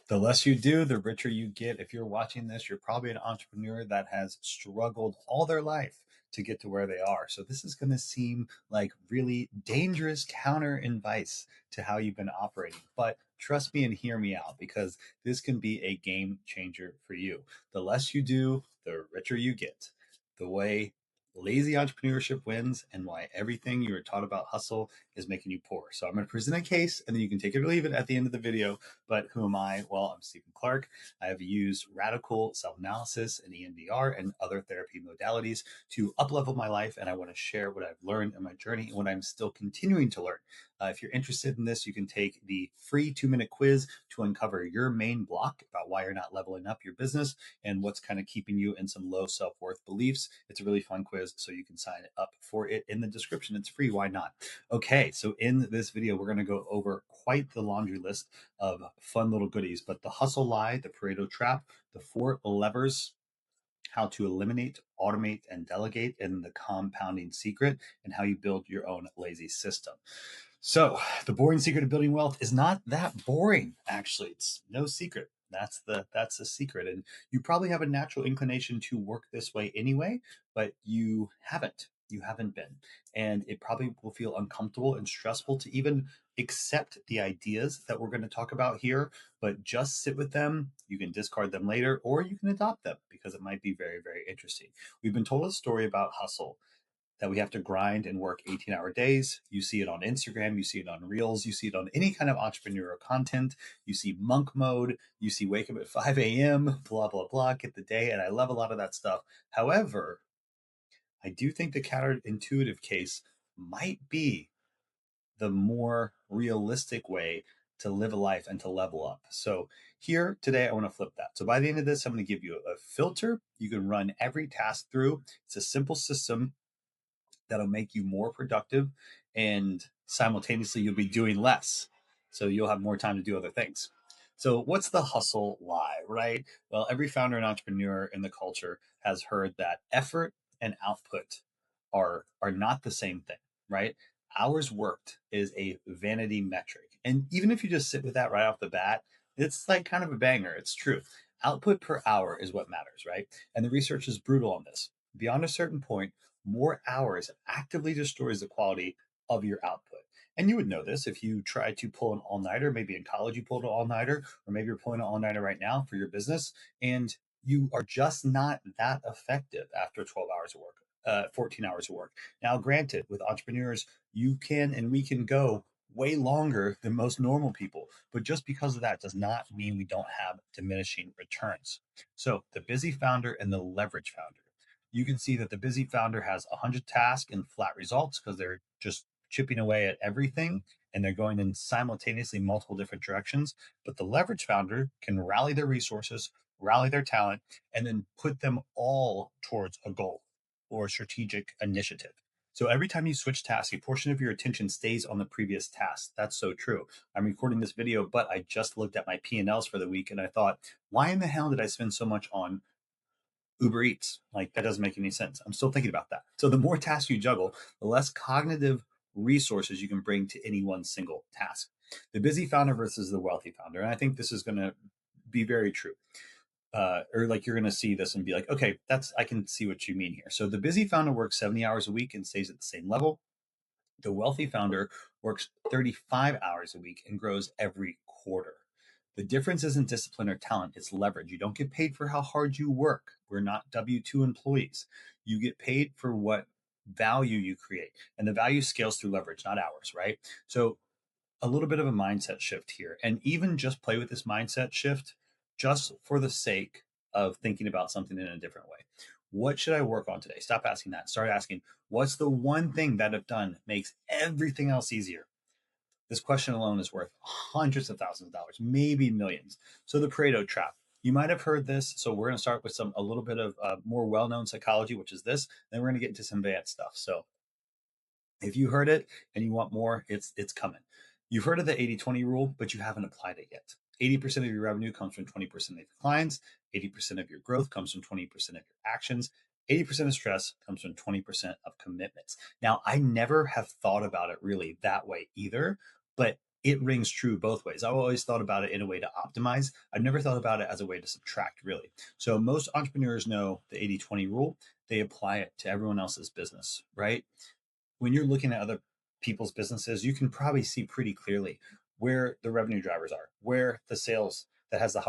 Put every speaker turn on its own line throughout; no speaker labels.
The less you do, the richer you get. If you're watching this, you're probably an entrepreneur that has struggled all their life to get to where they are. So this is going to seem like really dangerous counter advice to how you've been operating. But trust me and hear me out because this can be a game changer for you. The less you do, the richer you get. The way lazy entrepreneurship wins and why everything you were taught about hustle is making you poor. So I'm going to present a case and then you can take it or leave it at the end of the video. But who am I? Well, I'm Stephen Clark. I have used radical self-analysis and EMDR and other therapy modalities to uplevel my life, and I want to share what I've learned in my journey and what I'm still continuing to learn. If you're interested in this, you can take the free 2-minute quiz to uncover your main block about why you're not leveling up your business and what's kind of keeping you in some low self-worth beliefs. It's a really fun quiz, so you can sign up for it in the description. It's free. Why not? Okay, so in this video, we're going to go over quite the laundry list of fun little goodies, but the hustle lie, the Pareto trap, the 4 levers, how to eliminate, automate, and delegate, and the compounding secret, and how you build your own lazy system. So the boring secret of building wealth is not that boring. Actually, it's no secret. That's the secret. And you probably have a natural inclination to work this way anyway, but you haven't. You haven't been. And it probably will feel uncomfortable and stressful to even accept the ideas that we're going to talk about here, but just sit with them. You can discard them later, or you can adopt them because it might be very, very interesting. We've been told a story about hustle that we have to grind and work 18-hour days. You see it on Instagram, you see it on Reels, you see it on any kind of entrepreneurial content. You see monk mode, you see wake up at 5 a.m., blah, blah, blah, get the day. And I love a lot of that stuff. However, I do think the counterintuitive case might be the more realistic way to live a life and to level up. So here today, I want to flip that. So by the end of this, I'm going to give you a filter. You can run every task through. It's a simple system that'll make you more productive, and simultaneously you'll be doing less, so you'll have more time to do other things. So what's the hustle lie, right? Well, every founder and entrepreneur in the culture has heard that effort and output are not the same thing, right? Hours worked is a vanity metric, and even if you just sit with that right off the bat, it's like kind of a banger. It's true. Output per hour is what matters, right? And the research is brutal on this. Beyond a certain point, more hours actively destroys the quality of your output. And you would know this if you try to pull an all nighter. Maybe in college you pulled an all nighter, or maybe you're pulling an all nighter right now for your business, and you are just not that effective after 12 hours of work, 14 hours of work. Now, granted, with entrepreneurs, you can and we can go way longer than most normal people. But just because of that does not mean we don't have diminishing returns. So, the busy founder and the leverage founder, you can see that the busy founder has 100 tasks and flat results because they're just chipping away at everything and they're going in simultaneously multiple different directions. But the leverage founder can rally their resources, rally their talent, and then put them all towards a goal or a strategic initiative. So every time you switch tasks, a portion of your attention stays on the previous task. That's so true. I'm recording this video, but I just looked at my P&Ls for the week and I thought, why in the hell did I spend so much on Uber Eats? Like, that doesn't make any sense. I'm still thinking about that. So the more tasks you juggle, the less cognitive resources you can bring to any one single task. The busy founder versus the wealthy founder. And I think this is going to be very true. Or like you're going to see this and be like, okay, I can see what you mean here. So the busy founder works 70 hours a week and stays at the same level. The wealthy founder works 35 hours a week and grows every quarter. The difference isn't discipline or talent, it's leverage. You don't get paid for how hard you work. We're not W-2 employees. You get paid for what value you create. And the value scales through leverage, not hours, right? So a little bit of a mindset shift here. And even just play with this mindset shift just for the sake of thinking about something in a different way. What should I work on today? Stop asking that. Start asking, what's the one thing that I've done makes everything else easier? This question alone is worth hundreds of thousands of dollars, maybe millions. So the Pareto trap. You might have heard this. So we're going to start with a little bit of more well-known psychology, which is this. Then we're going to get into some advanced stuff. So if you heard it and you want more, it's coming. You've heard of the 80-20 rule, but you haven't applied it yet. 80% of your revenue comes from 20% of your clients. 80% of your growth comes from 20% of your actions. 80% of stress comes from 20% of commitments. Now, I never have thought about it really that way either, but it rings true both ways. I've always thought about it in a way to optimize. I've never thought about it as a way to subtract, really. So most entrepreneurs know the 80-20 rule. They apply it to everyone else's business, right? When you're looking at other people's businesses, you can probably see pretty clearly where the revenue drivers are, where the sales that has the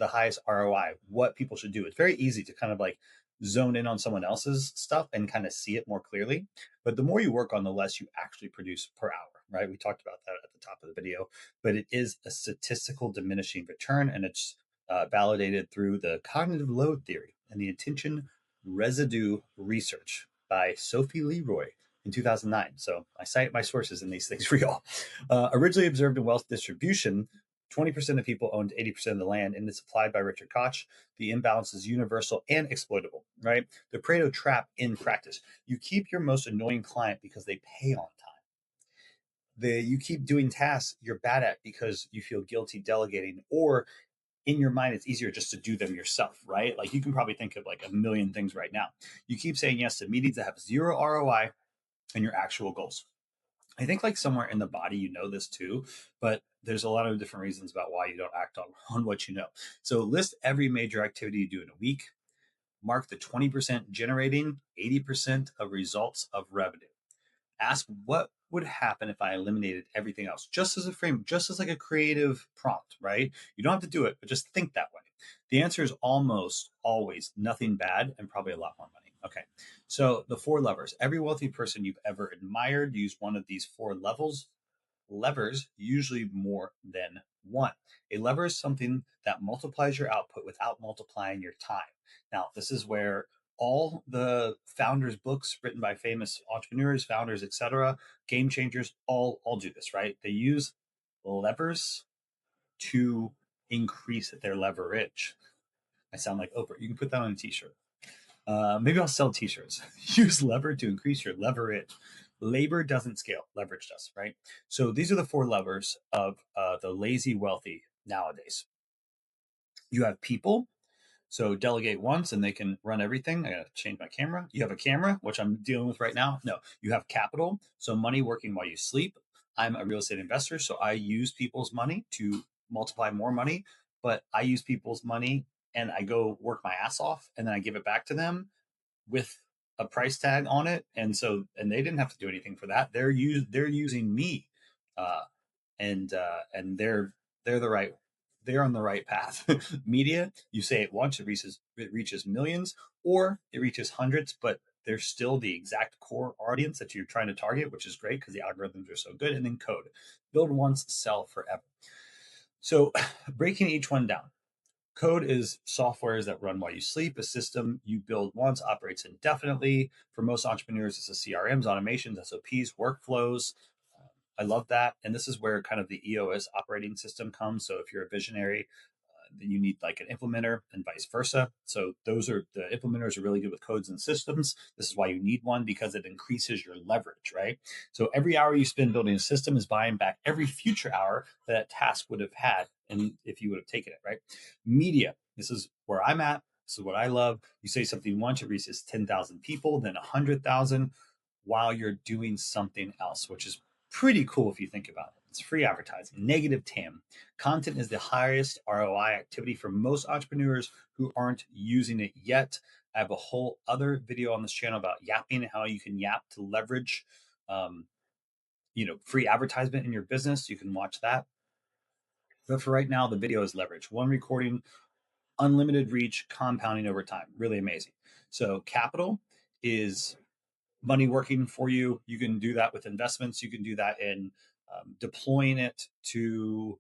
highest ROI, what people should do. It's very easy to kind of like zone in on someone else's stuff and kind of see it more clearly. But the more you work on, the less you actually produce per hour, right? We talked about that at the top of the video, but it is a statistical diminishing return, and it's validated through the cognitive load theory and the attention residue research by Sophie Leroy in 2009. So I cite my sources in these things for y'all. Originally observed in wealth distribution, 20% of people owned 80% of the land, and it's applied by Richard Koch. The imbalance is universal and exploitable, right? The Pareto trap in practice. You keep your most annoying client because they pay on time. You keep doing tasks you're bad at because you feel guilty delegating, or in your mind it's easier just to do them yourself, right? Like you can probably think of like a million things right now. You keep saying yes to meetings that have zero ROI and your actual goals. I think like somewhere in the body, you know this too, but there's a lot of different reasons about why you don't act on what you know. So list every major activity you do in a week, mark the 20% generating 80% of results of revenue. Ask what would happen if I eliminated everything else, just as a frame, just as like a creative prompt, right? You don't have to do it, but just think that way. The answer is almost always nothing bad and probably a lot more money. Okay. So the four levers. Every wealthy person you've ever admired used one of these four levers, usually more than one. A lever is something that multiplies your output without multiplying your time. Now, this is where all the founders books written by famous entrepreneurs, founders, etc., game changers, all do this, right? They use levers to increase their leverage. I sound like Oprah. You can put that on a t-shirt. Maybe I'll sell t-shirts. Use lever to increase your leverage. Labor doesn't scale, leverage does, right? So these are the four levers of the lazy wealthy nowadays. You have people. So delegate once and they can run everything. I gotta change my camera. You have a camera, which I'm dealing with right now. No, you have capital. So money working while you sleep. I'm a real estate investor, so I use people's money to multiply more money, but I use people's money and I go work my ass off and then I give it back to them with a price tag on it. And they didn't have to do anything for that. They're using me. Uh, and they're the right they're on the right path. Media, you say it once, it reaches millions, or it reaches hundreds, but they're still the exact core audience that you're trying to target, which is great because the algorithms are so good. And then code, build once, sell forever. So breaking each one down. Code is softwares that run while you sleep. A system you build once operates indefinitely. For most entrepreneurs, it's a CRMs, automations, SOPs, workflows. I love that. And this is where kind of the EOS operating system comes. So if you're a visionary, then you need like an implementer and vice versa. So the implementers are really good with codes and systems. This is why you need one, because it increases your leverage, right? So every hour you spend building a system is buying back every future hour that task would have had, and if you would have taken it, right? Media. This is where I'm at. This is what I love. You say something once, it reaches 10,000 people, then 100,000 while you're doing something else, which is pretty cool if you think about it. It's free advertising, negative TAM. Content is the highest ROI activity for most entrepreneurs who aren't using it yet. I have a whole other video on this channel about yapping and how you can yap to leverage, um, free advertisement in your business. You can watch that. But for right now, the video is leverage. One recording, unlimited reach, compounding over time. Really amazing. So capital is money working for you. You can do that with investments. You can do that in deploying it to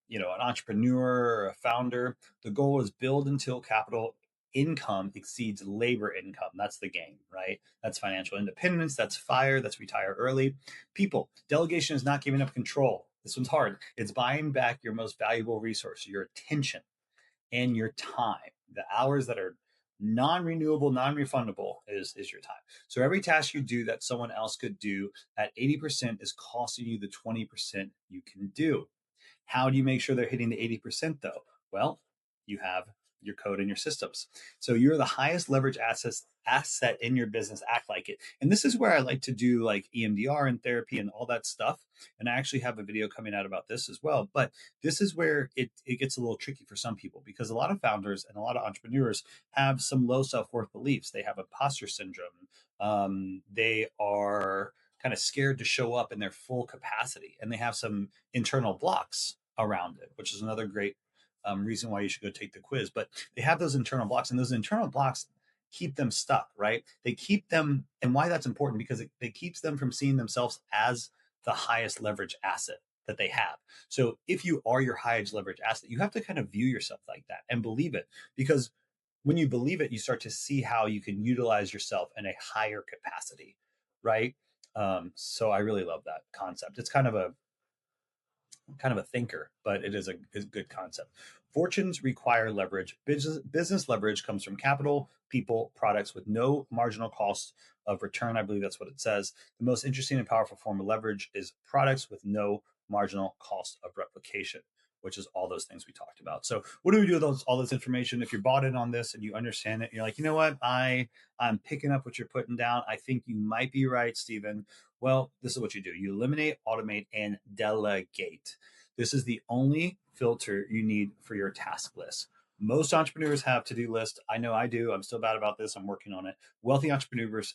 an entrepreneur or a founder. The goal is build until capital income exceeds labor income. That's the game, right? That's financial independence. That's fire. That's retire early. People, delegation is not giving up control. This one's hard. It's buying back your most valuable resource, your attention and your time. The hours that are non-renewable, non-refundable is your time. So every task you do that someone else could do at 80% is costing you the 20% you can do. How do you make sure they're hitting the 80% though? Well, you have your code and your systems. So you're the highest leverage asset in your business. Act like it. And this is where I like to do like EMDR and therapy and all that stuff. And I actually have a video coming out about this as well. But this is where it gets a little tricky for some people, because a lot of founders and a lot of entrepreneurs have some low self-worth beliefs. They have imposter syndrome. They are kind of scared to show up in their full capacity, and they have some internal blocks around it, which is another great reason why you should go take the quiz. But they have those internal blocks, and those internal blocks keep them stuck, right? They keep them, and why that's important, because it keeps them from seeing themselves as the highest leverage asset that they have. So if you are your highest leverage asset, you have to kind of view yourself like that and believe it, because when you believe it, you start to see how you can utilize yourself in a higher capacity, right? So I really love that concept. It's kind of a thinker, but it is a good concept. Fortunes require leverage. Business leverage comes from capital, people, products with no marginal cost of return. I believe that's what it says. The most interesting and powerful form of leverage is products with no marginal cost of replication, which is all those things we talked about. So what do we do with all this information? If you're bought in on this and you understand it, you're like, you know what, I'm picking up what you're putting down. I think you might be right, Stephen. Well, this is what you do. You eliminate, automate, and delegate. This is the only filter you need for your task list. Most entrepreneurs have to-do lists. I know I do. I'm still bad about this. I'm working on it. Wealthy entrepreneurs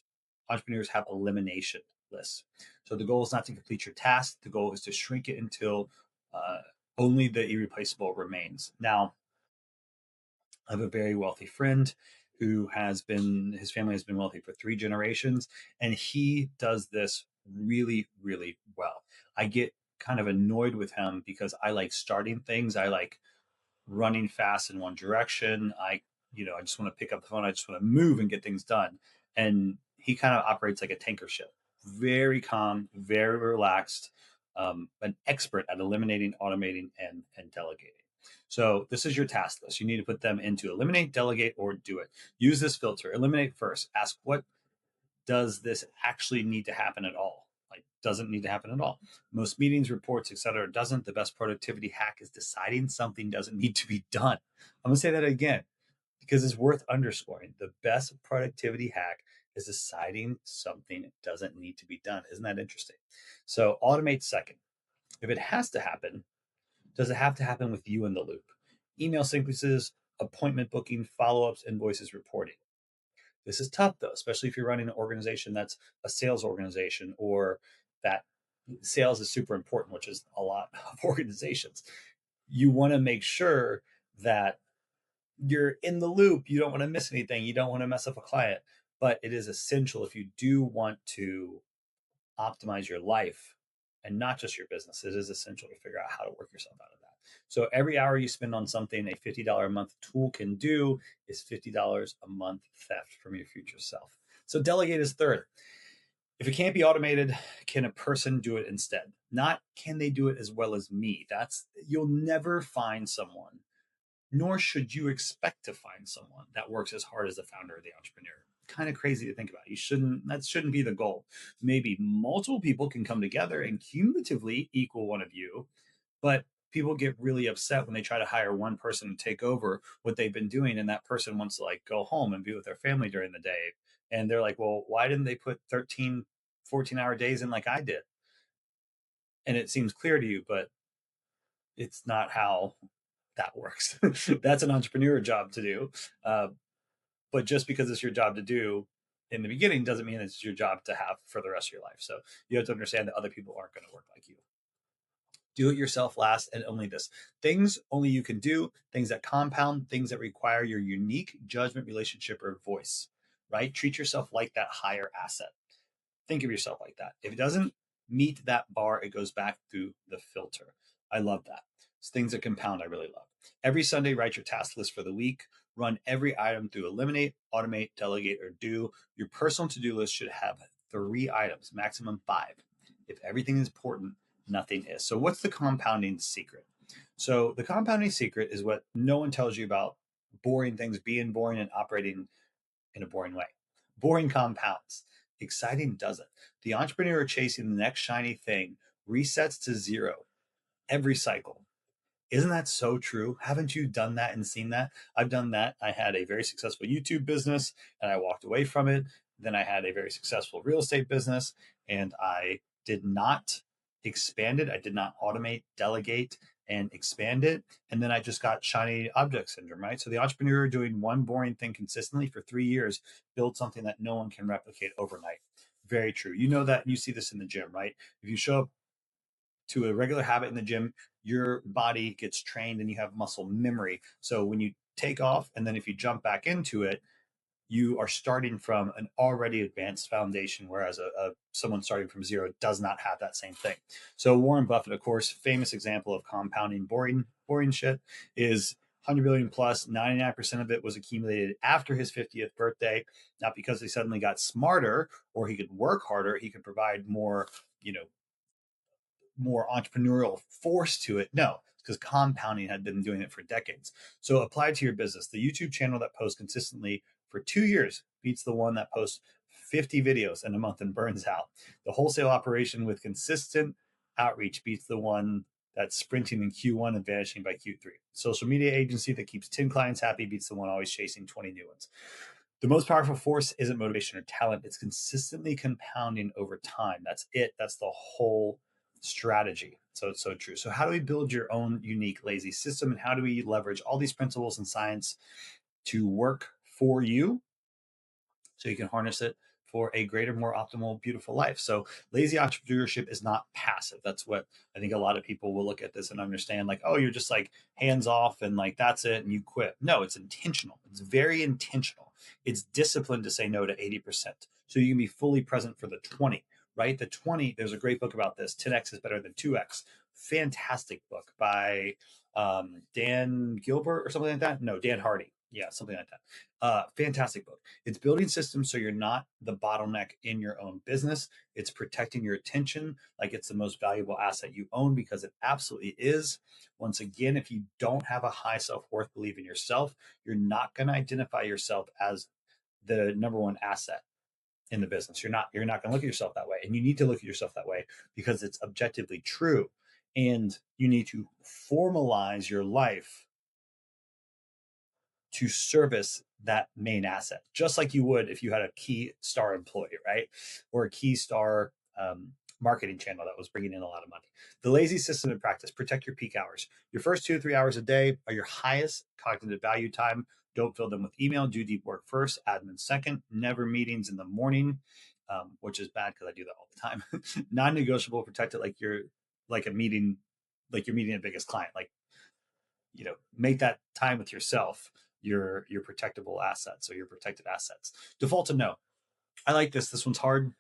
have elimination lists. So the goal is not to complete your task. The goal is to shrink it until uh, only the irreplaceable remains. Now, I have a very wealthy friend his family has been wealthy for 3 generations, and he does this really, really well. I get kind of annoyed with him because I like starting things. I like running fast in one direction. I just want to pick up the phone. I just want to move and get things done. And he kind of operates like a tanker ship, very calm, very relaxed, an expert at eliminating, automating, and delegating. So this is your task list. You need to put them into eliminate, delegate, or do it. Use this filter. Eliminate first. Ask, what does this actually need to happen at all? Like, doesn't need to happen at all. Most meetings, reports, etc. doesn't. The best productivity hack is deciding something doesn't need to be done. I'm gonna say that again because it's worth underscoring. The best productivity hack is deciding something doesn't need to be done. Isn't that interesting? So automate second. If it has to happen, does it have to happen with you in the loop? Email sequences, appointment booking, follow-ups, invoices, reporting. This is tough though, especially if you're running an organization that's a sales organization, or that sales is super important, which is a lot of organizations. You want to make sure that you're in the loop. You don't want to miss anything. You don't want to mess up a client, but it is essential if you do want to optimize your life and not just your business. It is essential to figure out how to work yourself out of that. So every hour you spend on something a $50 a month tool can do is $50 a month theft from your future self. So delegate is third. If it can't be automated, can a person do it instead? Not can they do it as well as me? You'll never find someone, nor should you expect to find someone that works as hard as the founder or the entrepreneur. Kind of crazy to think about. That shouldn't be the goal. Maybe multiple people can come together and cumulatively equal one of you, but people get really upset when they try to hire one person to take over what they've been doing, and that person wants to like go home and be with their family during the day. And they're like, well, why didn't they put 13, 14-hour days in like I did? And it seems clear to you, but it's not how that works. That's an entrepreneur job to do. But just because it's your job to do in the beginning doesn't mean it's your job to have for the rest of your life. So you have to understand that other people aren't going to work like you. Do it yourself last, and only this. Things only you can do, things that compound, things that require your unique judgment, relationship, or voice, right? Treat yourself like that higher asset. Think of yourself like that. If it doesn't meet that bar, it goes back through the filter. I love that. It's things that compound, I really love. Every Sunday, write your task list for the week. Run every item through eliminate, automate, delegate, or do. Your personal to-do list should have 3 items, maximum 5. If everything is important, nothing is. So what's the compounding secret? So the compounding secret is what no one tells you about boring things being boring and operating in a boring way. Boring compounds. Exciting doesn't. The entrepreneur chasing the next shiny thing resets to 0 every cycle. Isn't that so true? Haven't you done that and seen that? I've done that. I had a very successful YouTube business and I walked away from it. Then I had a very successful real estate business and I did not expand it. I did not automate, delegate, and expand it. And then I just got shiny object syndrome, right? So the entrepreneur doing one boring thing consistently for 3 years builds something that no one can replicate overnight. Very true. You know that, you see this in the gym, right? If you show up to a regular habit in the gym, your body gets trained and you have muscle memory. So when you take off and then if you jump back into it, you are starting from an already advanced foundation, whereas someone starting from zero does not have that same thing. So Warren Buffett, of course, famous example of compounding boring shit, is 100 billion plus. 99% of it was accumulated after his 50th birthday, not because he suddenly got smarter or he could work harder. He could provide more, you know, more entrepreneurial force to it. No, because compounding had been doing it for decades. So apply to your business. The YouTube channel that posts consistently for 2 years beats the one that posts 50 videos in a month and burns out. The wholesale operation with consistent outreach beats the one that's sprinting in Q1 and vanishing by Q3. Social media agency that keeps 10 clients happy beats the one always chasing 20 new ones. The most powerful force isn't motivation or talent. It's consistently compounding over time. That's it. That's the whole strategy. So it's so true. So how do we build your own unique lazy system, and how do we leverage all these principles and science to work for you so you can harness it for a greater, more optimal, beautiful life? So lazy entrepreneurship is not passive. That's what I think a lot of people will look at this and understand, like, oh, you're just like hands off and like that's it and you quit. No, it's intentional. It's very intentional. It's disciplined to say no to 80%. So you can be fully present for the 20, right? The 20, there's a great book about this. 10X is better than 2X. Fantastic book by Dan Gilbert or something like that. No, Dan Hardy. Yeah, something like that. Fantastic book. It's building systems so you're not the bottleneck in your own business. It's protecting your attention like it's the most valuable asset you own, because it absolutely is. Once again, if you don't have a high self-worth, believe in yourself, you're not going to identify yourself as the number one asset in the business. You're not going to look at yourself that way. And you need to look at yourself that way because it's objectively true. And you need to formalize your life to service that main asset, just like you would if you had a key star employee, right? Or a key star marketing channel that was bringing in a lot of money. The lazy system in practice: protect your peak hours. Your first 2 to 3 hours a day are your highest cognitive value time. Don't fill them with email. Do deep work first, admin second. Never meetings in the morning, which is bad because I do that all the time. Non-negotiable. Protect it like you're like a meeting, like you're meeting a biggest client. Like, make that time with yourself your protectable assets or your protected assets. Default to no. I like this. This one's hard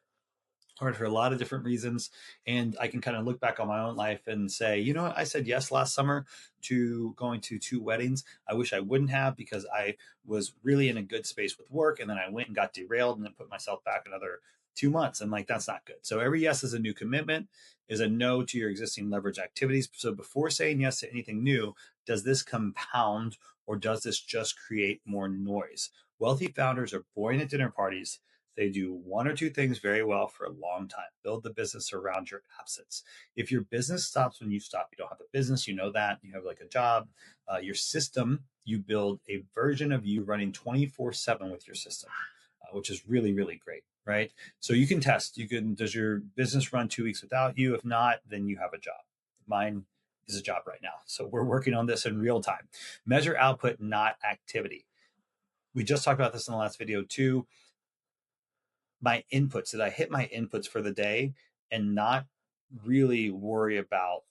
for a lot of different reasons. And I can kind of look back on my own life and say, you know what, I said yes last summer to going to 2 weddings. I wish I wouldn't have, because I was really in a good space with work. And then I went and got derailed and then put myself back another 2 months. And like, that's not good. So every yes is a new commitment, is a no to your existing leverage activities. So before saying yes to anything new, does this compound or does this just create more noise? Wealthy founders are boring at dinner parties. They do one or two things very well for a long time. Build the business around your absence. If your business stops when you stop, you don't have a business, you know that. You have like a job. Your system, you build a version of you running 24/7 with your system, which is really, really great, right? So you can test. Does your business run 2 weeks without you? If not, then you have a job. Mine is a job right now. So we're working on this in real time. Measure output, not activity. We just talked about this in the last video too. My inputs, did I hit my inputs for the day, and not really worry about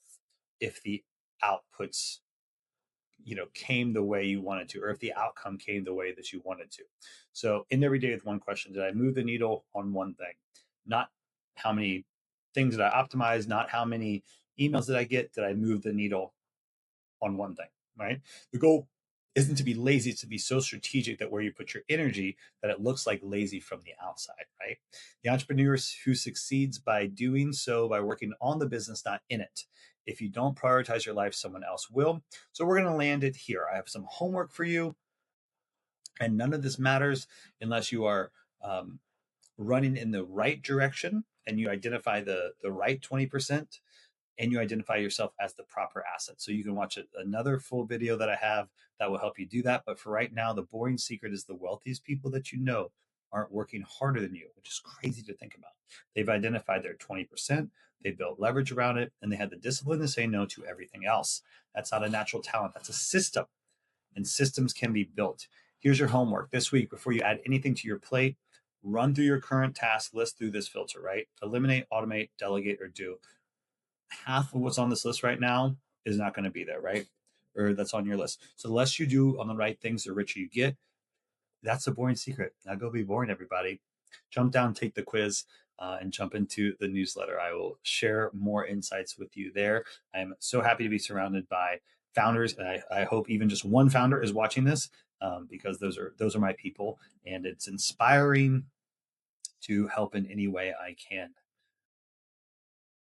if the outputs came the way you wanted to, or if the outcome came the way that you wanted to. So end every day with one question: did I move the needle on one thing? Not how many things did I optimize, not how many emails did I get. Did I move the needle on one thing, right? The goal isn't to be lazy, it's to be so strategic that where you put your energy, that it looks like lazy from the outside, right? The entrepreneur who succeeds by doing so, by working on the business, not in it. If you don't prioritize your life, someone else will. So we're going to land it here. I have some homework for you, and none of this matters unless you are running in the right direction and you identify the right 20%. and you identify yourself as the proper asset. So you can watch another full video that I have that will help you do that. But for right now, the boring secret is the wealthiest people that you know aren't working harder than you, which is crazy to think about. They've identified their 20%, they built leverage around it, and they had the discipline to say no to everything else. That's not a natural talent, that's a system. And systems can be built. Here's your homework this week. Before you add anything to your plate, run through your current task list through this filter, right? Eliminate, automate, delegate, or do. Half of what's on this list right now is not going to be there, right? Or that's on your list. So the less you do on the right things, the richer you get. That's the boring secret. Now go be boring, everybody. Jump down, take the quiz, and jump into the newsletter. I will share more insights with you there. I'm so happy to be surrounded by founders, and I hope even just one founder is watching this, because those are my people, and it's inspiring to help in any way I can.